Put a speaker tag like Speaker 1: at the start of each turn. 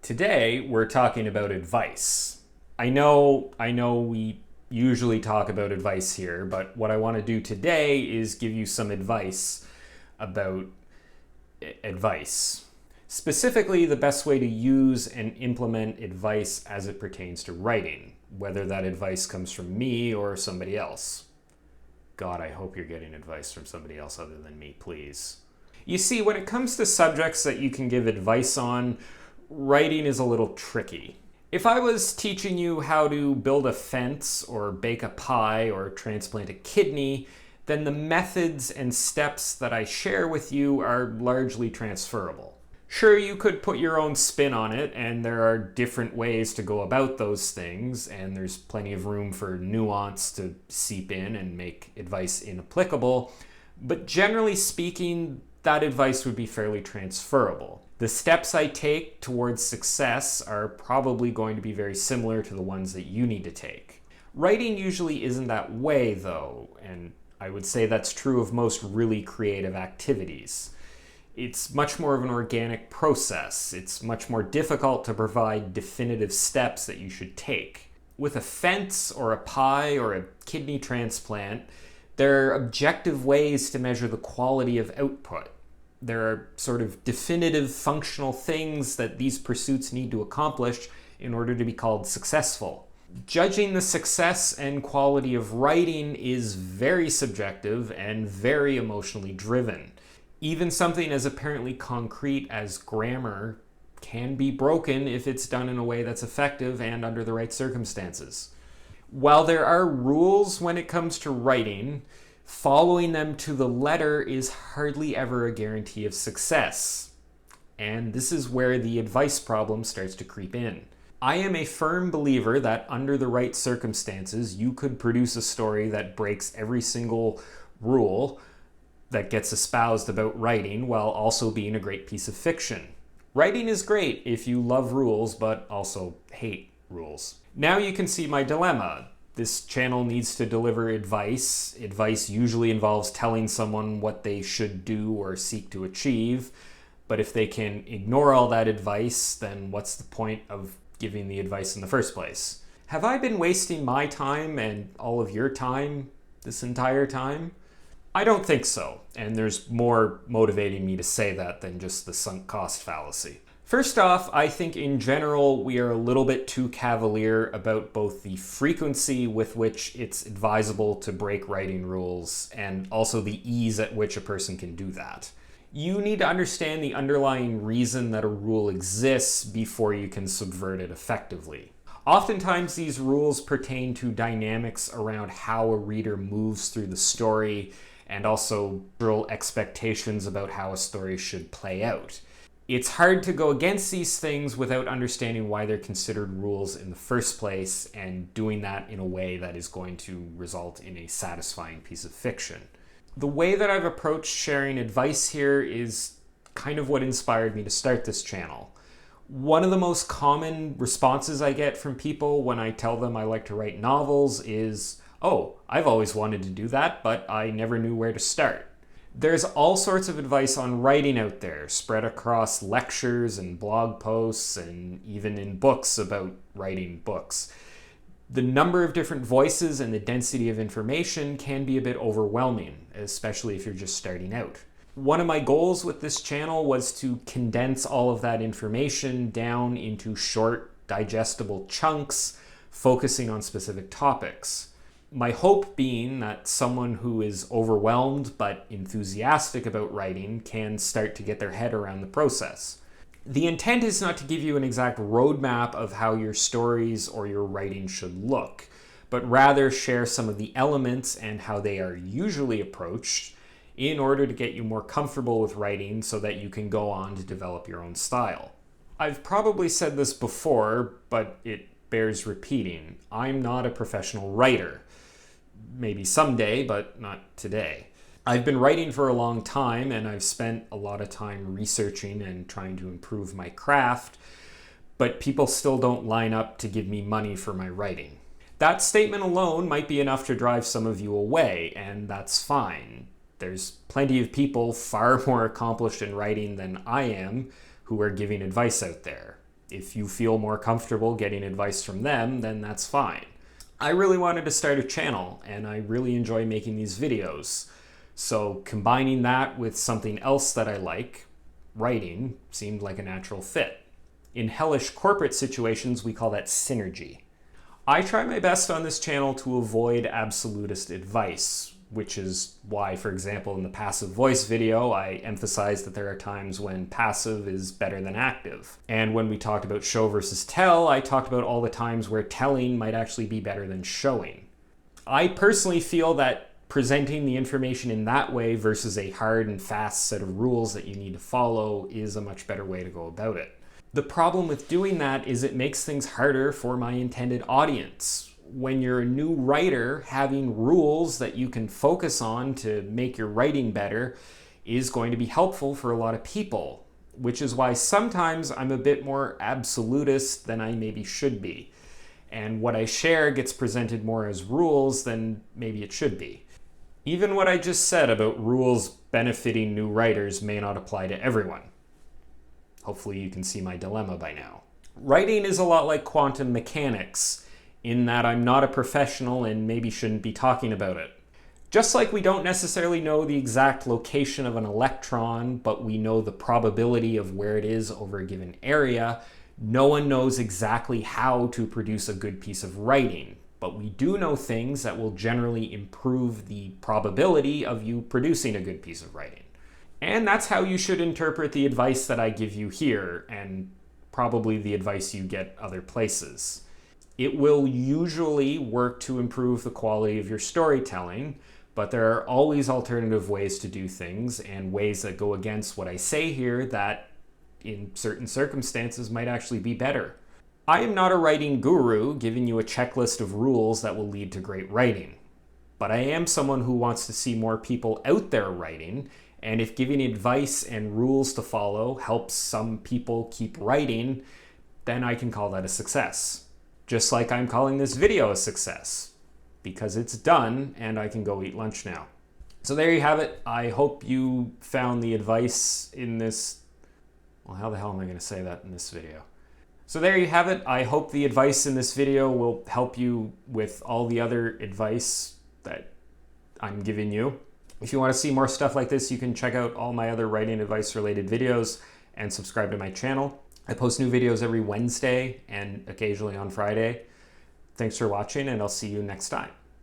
Speaker 1: Today, we're talking about advice. I know we usually talk about advice here, but what I want to do today is give you some advice about advice. Specifically, the best way to use and implement advice as it pertains to writing, whether that advice comes from me or somebody else. God, I hope you're getting advice from somebody else other than me, please. You see, when it comes to subjects that you can give advice on, writing is a little tricky. If I was teaching you how to build a fence or bake a pie or transplant a kidney, then the methods and steps that I share with you are largely transferable. Sure, you could put your own spin on it, and there are different ways to go about those things, and there's plenty of room for nuance to seep in and make advice inapplicable, but generally speaking, that advice would be fairly transferable. The steps I take towards success are probably going to be very similar to the ones that you need to take. Writing usually isn't that way, though, and I would say that's true of most really creative activities. It's much more of an organic process. It's much more difficult to provide definitive steps that you should take. With a fence or a pie or a kidney transplant, there are objective ways to measure the quality of output. There are sort of definitive functional things that these pursuits need to accomplish in order to be called successful. Judging the success and quality of writing is very subjective and very emotionally driven. Even something as apparently concrete as grammar can be broken if it's done in a way that's effective and under the right circumstances. While there are rules when it comes to writing, following them to the letter is hardly ever a guarantee of success. And this is where the advice problem starts to creep in. I am a firm believer that under the right circumstances, you could produce a story that breaks every single rule that gets espoused about writing while also being a great piece of fiction. Writing is great if you love rules but also hate rules. Now you can see my dilemma. This channel needs to deliver advice. Advice usually involves telling someone what they should do or seek to achieve. But if they can ignore all that advice, then what's the point of giving the advice in the first place? Have I been wasting my time and all of your time this entire time? I don't think so, and there's more motivating me to say that than just the sunk cost fallacy. First off, I think in general we are a little bit too cavalier about both the frequency with which it's advisable to break writing rules and also the ease at which a person can do that. You need to understand the underlying reason that a rule exists before you can subvert it effectively. Oftentimes these rules pertain to dynamics around how a reader moves through the story and also real expectations about how a story should play out. It's hard to go against these things without understanding why they're considered rules in the first place and doing that in a way that is going to result in a satisfying piece of fiction. The way that I've approached sharing advice here is kind of what inspired me to start this channel. One of the most common responses I get from people when I tell them I like to write novels is, "Oh, I've always wanted to do that, but I never knew where to start." There's all sorts of advice on writing out there, spread across lectures and blog posts and even in books about writing books. The number of different voices and the density of information can be a bit overwhelming, especially if you're just starting out. One of my goals with this channel was to condense all of that information down into short, digestible chunks, focusing on specific topics. My hope being that someone who is overwhelmed but enthusiastic about writing can start to get their head around the process. The intent is not to give you an exact roadmap of how your stories or your writing should look, but rather share some of the elements and how they are usually approached in order to get you more comfortable with writing so that you can go on to develop your own style. I've probably said this before, but it bears repeating. I'm not a professional writer. Maybe someday, but not today. I've been writing for a long time and I've spent a lot of time researching and trying to improve my craft, but people still don't line up to give me money for my writing. That statement alone might be enough to drive some of you away, and that's fine. There's plenty of people far more accomplished in writing than I am who are giving advice out there. If you feel more comfortable getting advice from them, then that's fine. I really wanted to start a channel, and I really enjoy making these videos. So combining that with something else that I like, writing, seemed like a natural fit. In hellish corporate situations, we call that synergy. I try my best on this channel to avoid absolutist advice, which is why, for example, in the passive voice video, I emphasized that there are times when passive is better than active. And when we talked about show versus tell, I talked about all the times where telling might actually be better than showing. I personally feel that presenting the information in that way versus a hard and fast set of rules that you need to follow is a much better way to go about it. The problem with doing that is it makes things harder for my intended audience. When you're a new writer, having rules that you can focus on to make your writing better is going to be helpful for a lot of people, which is why sometimes I'm a bit more absolutist than I maybe should be. And what I share gets presented more as rules than maybe it should be. Even what I just said about rules benefiting new writers may not apply to everyone. Hopefully you can see my dilemma by now. Writing is a lot like quantum mechanics, in that I'm not a professional and maybe shouldn't be talking about it. Just like we don't necessarily know the exact location of an electron, but we know the probability of where it is over a given area, no one knows exactly how to produce a good piece of writing. But we do know things that will generally improve the probability of you producing a good piece of writing. And that's how you should interpret the advice that I give you here, and probably the advice you get other places. It will usually work to improve the quality of your storytelling, but there are always alternative ways to do things and ways that go against what I say here that in certain circumstances might actually be better. I am not a writing guru giving you a checklist of rules that will lead to great writing, but I am someone who wants to see more people out there writing. And if giving advice and rules to follow helps some people keep writing, then I can call that a success. Just like I'm calling this video a success, because it's done and I can go eat lunch now. So there you have it. I hope you found the advice in this... Well, how the hell am I going to say that in this video? So there you have it. I hope the advice in this video will help you with all the other advice that I'm giving you. If you want to see more stuff like this, you can check out all my other writing advice related videos and subscribe to my channel. I post new videos every Wednesday and occasionally on Friday. Thanks for watching, and I'll see you next time.